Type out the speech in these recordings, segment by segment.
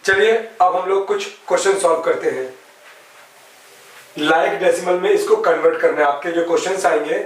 चलिए अब हम लोग कुछ क्वेश्चन सॉल्व करते हैं। लाइक डेसिमल में इसको कन्वर्ट करना है। आपके जो क्वेश्चंस आएंगे,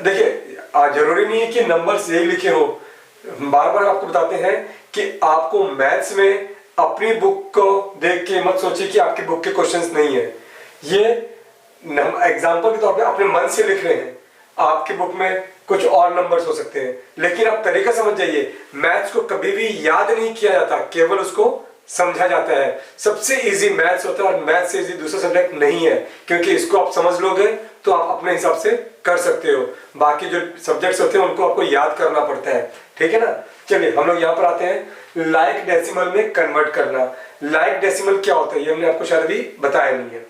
देखिए जरूरी नहीं है कि नंबर्स यही लिखे हो। बार बार आपको बताते हैं कि आपको मैथ्स में अपनी बुक को देख के मत सोचिए कि आपकी बुक के क्वेश्चंस नहीं है। ये एग्जांपल के तौर पे अपने मन से लिख रहे हैं। आपकी बुक में कुछ और नंबर्स हो सकते हैं, लेकिन आप तरीका समझ जाइए। मैथ्स को कभी भी याद नहीं किया जाता, केवल उसको समझा जाता है। सबसे इजी मैथ्स होता है और मैथ्स से इजी दूसरा सब्जेक्ट नहीं है, क्योंकि इसको आप समझ लोगे तो आप अपने हिसाब से कर सकते हो। बाकी जो सब्जेक्ट्स होते हैं उनको आपको याद करना पड़ता है, ठीक है ना। चलिए हम लोग यहाँ पर आते हैं, लाइक डेसिमल में कन्वर्ट करना। लाइक डेसिमल क्या होता है ये हमने आपको शायद अभी बताया नहीं है।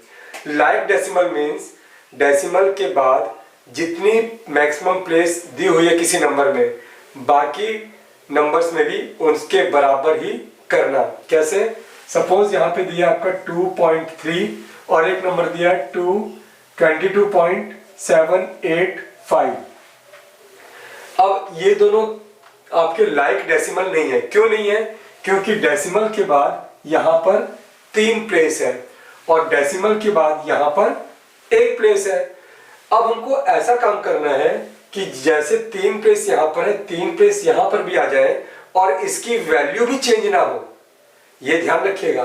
लाइक डेसिमल मीन्स डेसिमल के बाद जितनी मैक्सिमम प्लेस दी हुई है किसी नंबर में, बाकी नंबर्स में भी उसके बराबर ही करना। कैसे? सपोज यहाँ पे दिया आपका 2.3 और एक नंबर दिया 22.785। अब ये दोनों आपके लाइक डेसिमल नहीं है। क्यों नहीं है? क्योंकि डेसिमल के बाद यहाँ पर 3 प्लेस है और डेसिमल के बाद यहाँ पर 1 प्लेस है। अब हमको ऐसा काम करना है कि जैसे 3 प्लेस यहाँ पर है, 3 प्लेस यहाँ पर भी आ जाए और इसकी वैल्यू भी चेंज ना हो, ये ध्यान रखिएगा।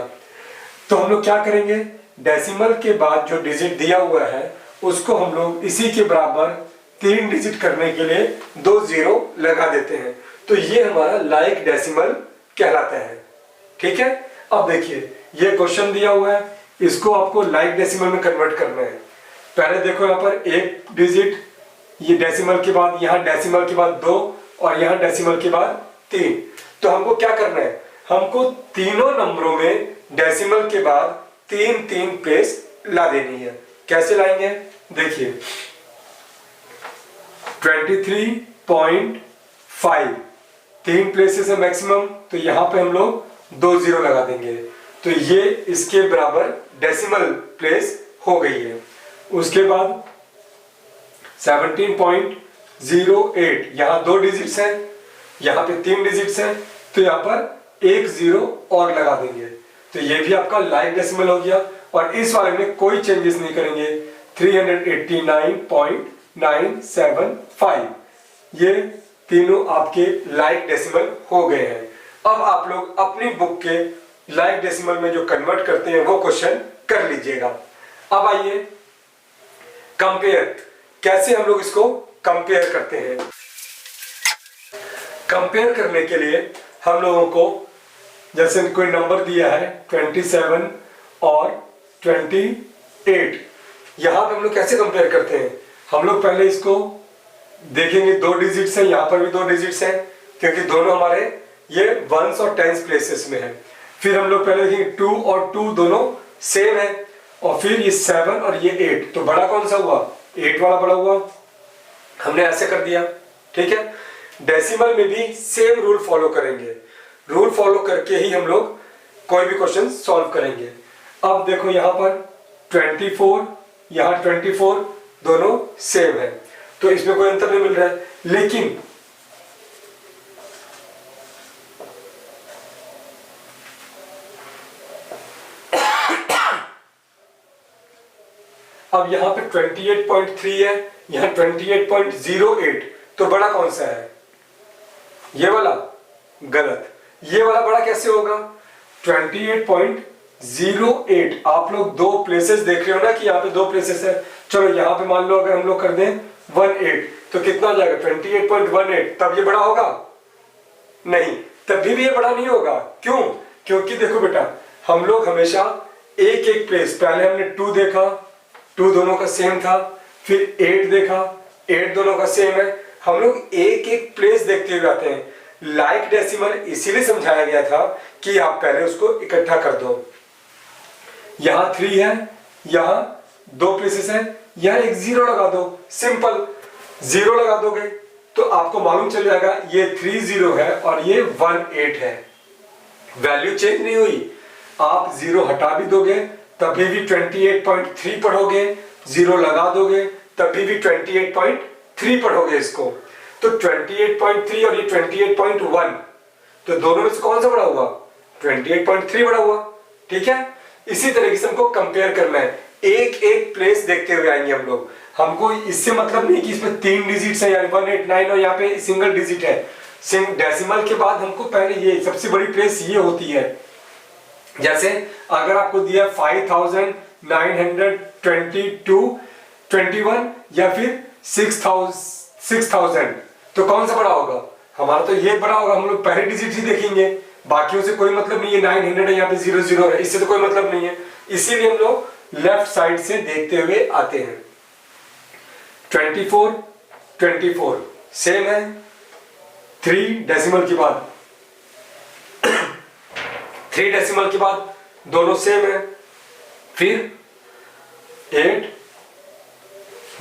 तो हम लोग क्या करेंगे, डेसिमल के बाद जो डिजिट दिया हुआ है उसको हम लोग इसी के बराबर 3 डिजिट करने के लिए 2 जीरो लगा देते हैं। तो ये हमारा लाइक डेसिमल कहलाता है, ठीक है। अब देखिए ये क्वेश्चन दिया हुआ है, इसको आपको लाइक डेसिमल में कन्वर्ट करना है। पहले देखो यहाँ पर 1 डिजिट, ये डेसिमल के बाद, यहाँ डेसिमल के बाद 2 और यहाँ डेसिमल के बाद 3। तो हमको क्या करना है, हमको तीनों नंबरों में डेसिमल के बाद 3 प्लेस ला देनी है। कैसे लाएंगे? देखिए 23.5 3 प्लेसेस है मैक्सिमम, तो यहां पे हम लोग 2 जीरो लगा देंगे। तो ये इसके बराबर डेसिमल प्लेस हो गई है। उसके बाद 17.08, यहां 2 डिजिट्स हैं, यहां पे 3 डिजिट्स हैं, तो यहां पर 1 जीरो और लगा देंगे। तो ये भी आपका लाइक डेसिमल हो गया। और इस वाले में कोई चेंजेस नहीं करेंगे। 389.975, ये तीनों आपके लाइक डेसिमल हो गए हैं। अब आप लोग अपनी बुक के लाइक डेसिमल में जो कन्वर्ट करते हैं वो क्वेश्चन कर लीजिएगा। अब आइए कंपेयर, कैसे हम लोग इसको कंपेयर करते हैं। कंपेयर करने के लिए हम लोगों को, जैसे कोई नंबर दिया है 27 और 28, यहां पे हम लोग कैसे कंपेयर करते हैं। हम लोग पहले इसको देखेंगे, 2 डिजिट्स हैं, यहां पर भी 2 डिजिट्स हैं, क्योंकि दोनों हमारे ये 1s और 10s प्लेसेस में है। फिर हम लोग पहले देखेंगे 2 और 2 दोनों सेम है, और फिर ये 7 और ये 8, तो बड़ा कौन सा हुआ, 8 वाला बड़ा हुआ। हमने ऐसे कर दिया, ठीक है। डेसिमल में भी सेम रूल फॉलो करेंगे, रूल फॉलो करके ही हम लोग कोई भी क्वेश्चन सॉल्व करेंगे। अब देखो यहां पर 24, यहां 24, दोनों सेम है, तो इसमें कोई अंतर नहीं मिल रहा है। लेकिन अब यहां पे 28.3 है, यहां 28.08, तो बड़ा कौन सा है, ये वाला। गलत, ये वाला बड़ा कैसे होगा, 28.08। आप लोग 2 प्लेसेस देख रहे हो ना कि यहाँ पे 2 प्लेसेस है। चलो यहाँ पे मान लो अगर हम लोग कर दें 18, तो कितना आ जाएगा 28.18, तब ये बड़ा होगा नहीं, तभी भी ये बड़ा नहीं होगा। क्यों? क्योंकि देखो बेटा, हम लोग हमेशा एक प्लेस, पहले हमने 2 देखा, 2 दोनों का सेम था, फिर 8 देखा, 8 दोनों का सेम है। हम लोग एक प्लेस देखते हुए आते हैं। लाइक डेसिमल इसीलिए समझाया गया था कि आप पहले उसको इकट्ठा कर दो। यहां 3 है, यहां 2 प्लेसेस है, यहां एक जीरो लगा दो। सिंपल, जीरो लगा दोगे तो आपको मालूम चल जाएगा ये 3 जीरो है और ये 18 है। वैल्यू चेंज नहीं हुई। आप जीरो हटा भी दोगे तभी भी 28.3 पढ़ोगे, जीरो लगा दोगे तभी भी 28.3 पढ़ोगे इसको। तो 28.3 और ये 28.1, तो दोनों में से कौन सा बड़ा हुआ, 28.3 बढ़ा हुआ। ठीक है, इसी तरीके से हमको कंपेयर करना है, एक एक प्लेस देखते हुए आएंगे हम लोग। हमको इससे मतलब नहीं कि इसमें 3 डिजिट्स है, यानी 189 और यहाँ पे सिंगल डिजिट है। डेसिमल के बाद हमको पहले ये सबसे बड़ी प्लेस ये होती है। जैसे अगर आपको दिया 5922 या फिर 6000, तो कौन सा बड़ा होगा? हमारा तो ये बड़ा होगा, हम लोग पहले डिजिट ही देखेंगे, बाकियों से कोई मतलब नहीं है। 900 है, यहाँ पे 00 है, इससे तो कोई मतलब नहीं है, इसीलिए हम लोग लेफ्ट साइड से देखते हुए आते हैं। 24 सेम है, 3 डेसिमल के बाद 3 डेसिमल के बाद दोनों सेम है। फिर 8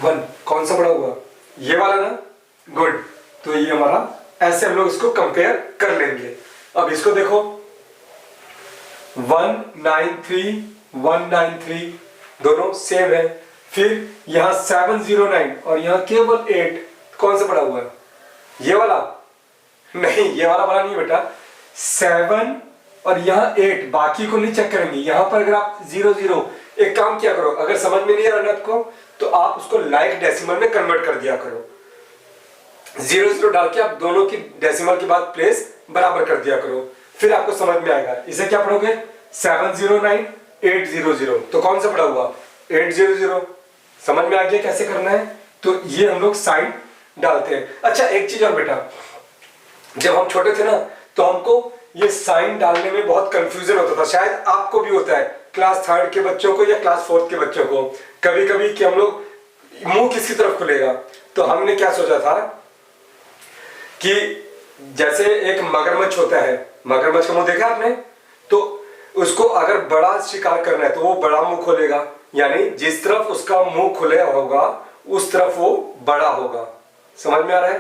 1 कौन सा बड़ा हुआ? ये वाला ना, गुड। तो ये हमारा, ऐसे हम लोग इसको कंपेयर कर लेंगे। अब इसको देखो, 193 दोनों सेम है। फिर यहां 709 और यहां केवल 8, कौन सा बड़ा हुआ है? ये वाला नहीं, ये वाला बड़ा नहीं बेटा। 7 और यहाँ 8, बाकी को नहीं चेक करेंगे। यहाँ पर अगर आप 00, एक काम किया करो, अगर समझ में नहीं आ रहा आपको तो आप उसको लाइक डेसिमल में कन्वर्ट कर दिया करो। 00 डाल के आप दोनों की डेसिमल के बाद प्लेस बराबर कर दिया करो, फिर आपको समझ में आएगा। इसे क्या पढ़ोगे? 709 800, तो कौन सा बड़ा हुआ? 800। समझ में आ गया कैसे करना है? तो ये हम लोग साइन डालते हैं। अच्छा, एक चीज और बेटा, जब हम छोटे थे ना तो हमको ये साइन डालने में बहुत कंफ्यूजन होता था, शायद आपको भी होता है, क्लास 3 के बच्चों को या क्लास 4 के बच्चों को कभी कभी, कि हम लोग मुंह किसकी तरफ खुलेगा। तो हमने क्या सोचा था कि जैसे एक मगरमच्छ होता है, मगरमच्छ का मुंह देखा आपने? तो उसको अगर बड़ा शिकार करना है तो वो बड़ा मुंह खोलेगा, यानी जिस तरफ उसका मुंह खुले होगा उस तरफ वो बड़ा होगा। समझ में आ रहा है?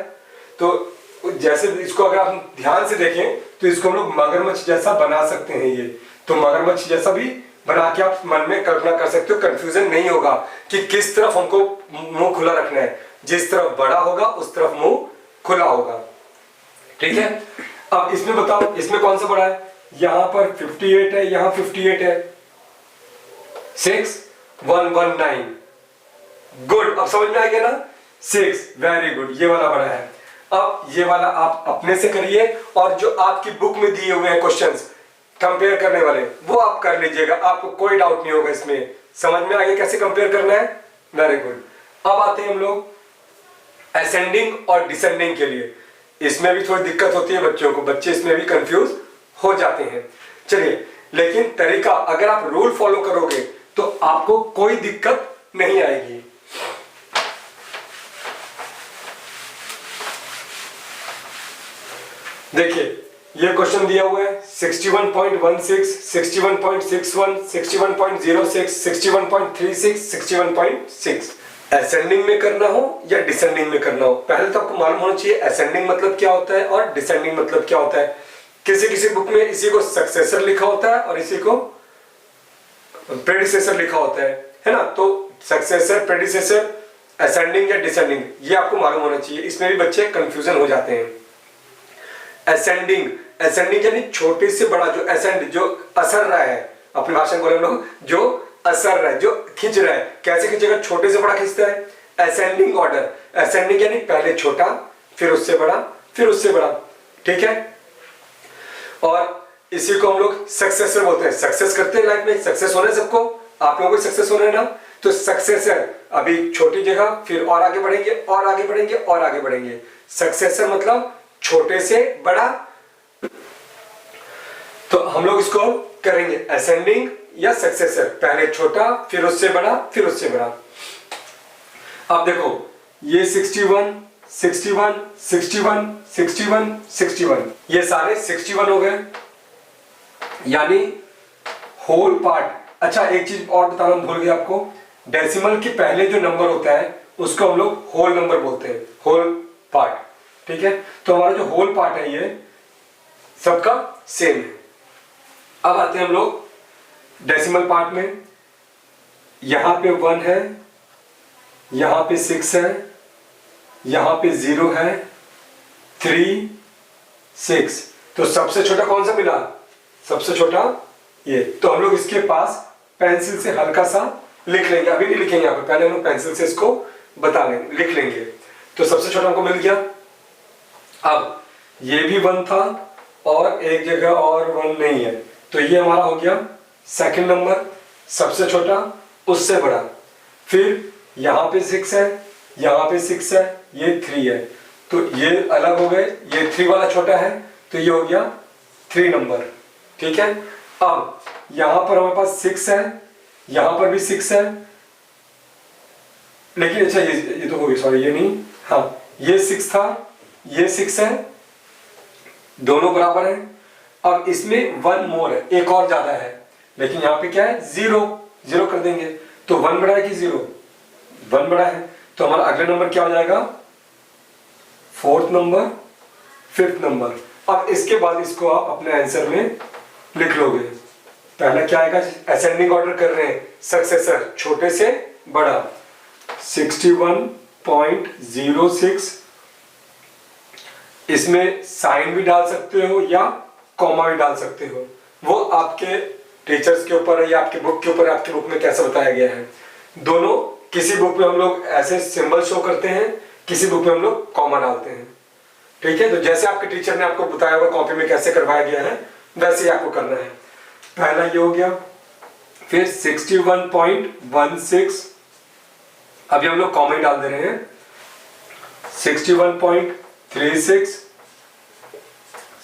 तो जैसे इसको अगर आप ध्यान से देखें तो इसको हम लोग मगरमच्छ जैसा बना सकते हैं। ये तो मगरमच्छ जैसा भी बना के आप मन में कल्पना कर सकते हो, कंफ्यूजन नहीं होगा कि किस तरफ हमको मुंह खुला रखना है। जिस तरफ बड़ा होगा उस तरफ मुंह खुला होगा। ठीक है, अब इसमें बताओ, इसमें कौन सा बड़ा है? यहां पर 58 है, यहां 58 है, 6119, गुड। अब समझ में आ गया ना? 6, वेरी गुड, ये वाला बड़ा है। अब ये वाला आप अपने से करिए, और जो आपकी बुक में दिए हुए हैं क्वेश्चंस कंपेयर करने वाले, वो आप कर लीजिएगा, आपको कोई डाउट नहीं होगा इसमें। समझ में आ गया कैसे कंपेयर करना है? Very good. अब आते हैं हम लोग असेंडिंग और डिसेंडिंग के लिए। इसमें भी थोड़ी दिक्कत होती है बच्चों को, बच्चे इसमें भी कंफ्यूज हो जाते हैं। चलिए, लेकिन तरीका अगर आप रूल फॉलो करोगे तो आपको कोई दिक्कत नहीं आएगी। देखिए, ये क्वेश्चन दिया हुआ है 61.16, 61.61, 61.06, 61.36, 61.6। असेंडिंग में करना हो या डिसेंडिंग में करना हो, पहले तो आपको मालूम होना चाहिए असेंडिंग मतलब क्या होता है और डिसेंडिंग मतलब क्या होता है। किसी किसी बुक में इसी को सक्सेसर लिखा होता है और इसी को प्रेडिसेसर लिखा होता है ना? तो सक्सेसर, प्रेडिसेसर, असेंडिंग या डिसेंडिंग, ये आपको मालूम होना चाहिए। इसमें भी बच्चे कंफ्यूजन हो जाते हैं। असेंडिंग, असेंडिंग यानी छोटे से बड़ा, जो असेंड, जो असर रहा है, अपनी भाषा में बोले हम लोग, जो असर रहा है, जो खींच रहा है। कैसे खींचेगा? छोटे से बड़ा खींचता है, असेंडिंग ऑर्डर। असेंडिंग यानी पहले छोटा, फिर उससे बड़ा, फिर उससे बड़ा। ठीक है, और इसी को हम लोग सक्सेसर बोलते हैं। सक्सेस करते हैं लाइफ में, सक्सेस होना है सबको, आप लोगों को सक्सेस होना है ना? तो सक्सेसर अभी छोटी जगह, फिर और आगे बढ़ेंगे और आगे बढ़ेंगे और आगे बढ़ेंगे। सक्सेसर मतलब छोटे से बड़ा। तो हम लोग इसको करेंगे असेंडिंग या सक्सेसर, पहले छोटा, फिर उससे बड़ा, फिर उससे बड़ा। अब देखो, ये 61, 61, 61, 61, 61, ये सारे 61 हो गए, यानी होल पार्ट। अच्छा, एक चीज और बताना भूल गया आपको, डेसिमल के पहले जो नंबर होता है उसको हम लोग होल नंबर बोलते हैं, होल पार्ट। ठीक है, तो हमारा जो होल पार्ट है ये सबका सेम है। अब आते हैं हम लोग डेसिमल पार्ट में। यहां पे 1 है, यहां पे 6 है, यहां पे 0 है, 3, 6। तो सबसे छोटा कौन सा मिला? सबसे छोटा ये। तो हम लोग इसके पास पेंसिल से हल्का सा लिख लेंगे, अभी नहीं लिखेंगे यहाँ पे, पहले हम लोग पेंसिल से इसको बता लेंगे, लिख लेंगे। तो सबसे छोटा हमको मिल गया। अब ये भी 1 था और एक जगह और 1 नहीं है, तो ये हमारा हो गया सेकंड नंबर, सबसे छोटा उससे बड़ा। फिर यहाँ पे 6 है, यहाँ पे 6 है, ये 3 है, तो ये अलग हो गए, ये 3 वाला छोटा है, तो ये हो गया 3 नंबर। ठीक है। अब यहाँ पर हमारे पास 6 है, यहाँ पर भी 6 है, लेकिन अच्छा ये तो हो गया, सॉरी ये नहीं, हाँ ये 6 था, ये 6 है, दोनों बराबर है। अब इसमें 1 मोर है, एक और ज्यादा है, लेकिन यहाँ पे क्या है 0 कर देंगे। तो 1 बड़ा है कि 0? 1 बड़ा है, तो हमारा अगला नंबर क्या हो जाएगा? 4th number, 5th number. अब इसके बाद इसको आप अपने आंसर में लिख लोगे। पहला क्या आएगा? असेंडिंग ऑर्डर कर रहे हैं, सक्सेसर छोटे से बड़ा। 61.06, इसमें साइन भी डाल सकते हो या कॉमा भी डाल सकते हो, वो आपके टीचर्स के ऊपर है या आपके बुक के ऊपर, आपके बुक में कैसा बताया गया है। दोनों, किसी बुक में हम लोग ऐसे सिंबल शो करते हैं, किसी बुक में हम लोग कॉमा डालते हैं। ठीक है। तो जैसे आपके टीचर ने आपको बताया हुआ कॉपी में कैसे करवाया गया है, वैसे ही आपको करना है। पहला ये हो गया। फिर 61.16, अभी हम लोग कॉमा ही डाल दे रहे हैं। 61.36,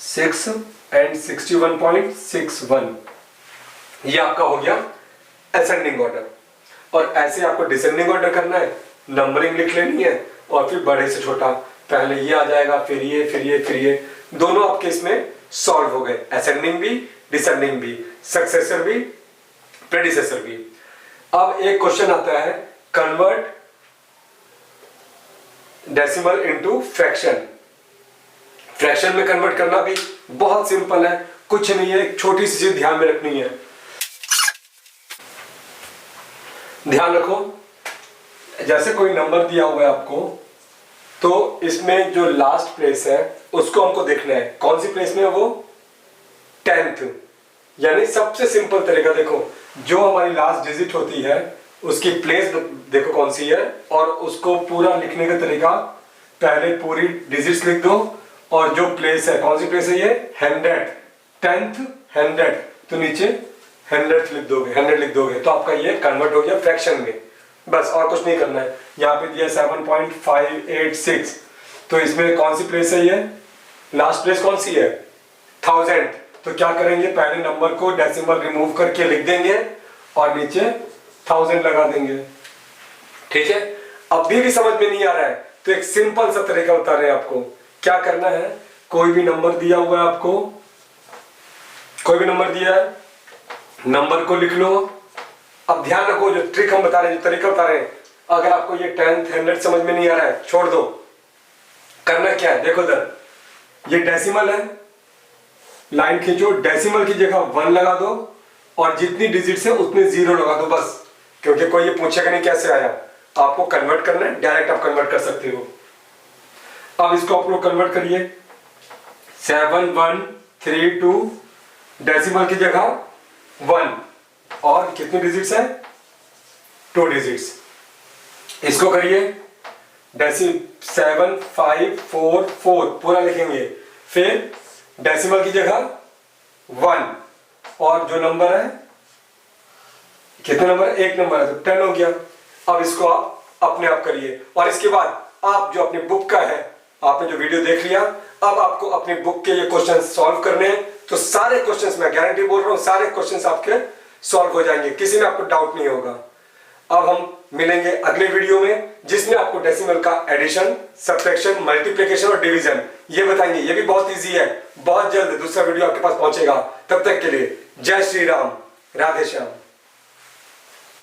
6 एंड 61.61, ये आपका हो गया असेंडिंग ऑर्डर। और ऐसे आपको डिसेंडिंग ऑर्डर करना है, नंबरिंग लिख लेनी है, और फिर बड़े से छोटा, पहले ये आ जाएगा, फिर ये, फिर ये, फिर ये, दोनों आपके इसमें सॉल्व हो गए। असेंडिंग भी, डिसेंडिंग भी, सक्सेसर भी, प्रेडिसेसर भी। अब एक क्वेश्चन आता है, convert decimal into fraction. Fraction में कन्वर्ट करना भी बहुत सिंपल है, कुछ नहीं है, एक छोटी सी चीज ध्यान में रखनी है। ध्यान रखो, जैसे कोई नंबर दिया हुआ है आपको, तो इसमें जो लास्ट प्लेस है उसको हमको देखना है, कौन सी प्लेस में है वो? 10th। यानी सबसे सिंपल तरीका देखो, जो हमारी लास्ट डिजिट होती है उसकी प्लेस देखो कौन सी है, और उसको पूरा लिखने का तरीका, पहले पूरी डिजिट्स लिख दो, और जो प्लेस है, कौन सी प्लेस है ये? 100, 10th 100, तो नीचे 100 लिख दोगे, 100 लिख दोगे, तो आपका ये कन्वर्ट हो गया फ्रैक्शन में। बस और कुछ नहीं करना है। यहाँ पे दिया 7.586, तो इसमें कौन सी प्लेस है ये? लास्ट प्लेस कौन सी है? 1000। तो क्या करेंगे, पहले नंबर को डेसिमल रिमूव करके लिख देंगे और नीचे 1000 लगा देंगे। ठीक है। अभी भी समझ में नहीं आ रहा है तो एक सिंपल सा तरीका बता रहे हैं आपको। क्या करना है, कोई भी नंबर दिया हुआ है आपको, कोई भी नंबर दिया है, नंबर को लिख लो। अब ध्यान रखो, जो ट्रिक हम बता रहे हैं, जो तरीका बता रहे हैं, अगर आपको ये 10th 100 समझ में नहीं आ रहा है, छोड़ दो। करना क्या है, देखो इधर, ये डेसिमल है, लाइन खींचो, डेसिमल की जगह 1 लगा दो, और जितनी डिजिट्स है उसमें 0 लगा दो बस, क्योंकि कोई ये पूछेगा नहीं कैसे आया। आपको कन्वर्ट करना है, डायरेक्ट आप कन्वर्ट कर सकते हो। अब इसको आप लोग कन्वर्ट करिए, 7132, डेसिमल की जगह 1, और कितनी डिजिट्स है? 2 डिजिट्स। इसको करिए, 7544 पूरा लिखेंगे, फिर डेसिमल की जगह 1, और जो नंबर है, कितने नंबर? 1 नंबर है, तो 10 हो गया। अब इसको आप अपने आप करिए, और इसके बाद आप जो अपनी बुक का है, आपने जो वीडियो देख लिया, अब आपको अपनी बुक के ये क्वेश्चन सॉल्व करने हैं। तो सारे क्वेश्चंस, मैं गारंटी बोल रहा हूं, सारे क्वेश्चंस आपके सॉल्व हो जाएंगे, किसी में आपको डाउट नहीं होगा। अब हम मिलेंगे अगले वीडियो में, जिसमें आपको डेसिमल का एडिशन, सब्ट्रैक्शन, मल्टीप्लिकेशन और डिवीजन ये बताएंगे। ये भी बहुत इजी है। बहुत जल्द दूसरा वीडियो आपके पास पहुंचेगा। तब तक के लिए जय श्री राम, राधे श्याम।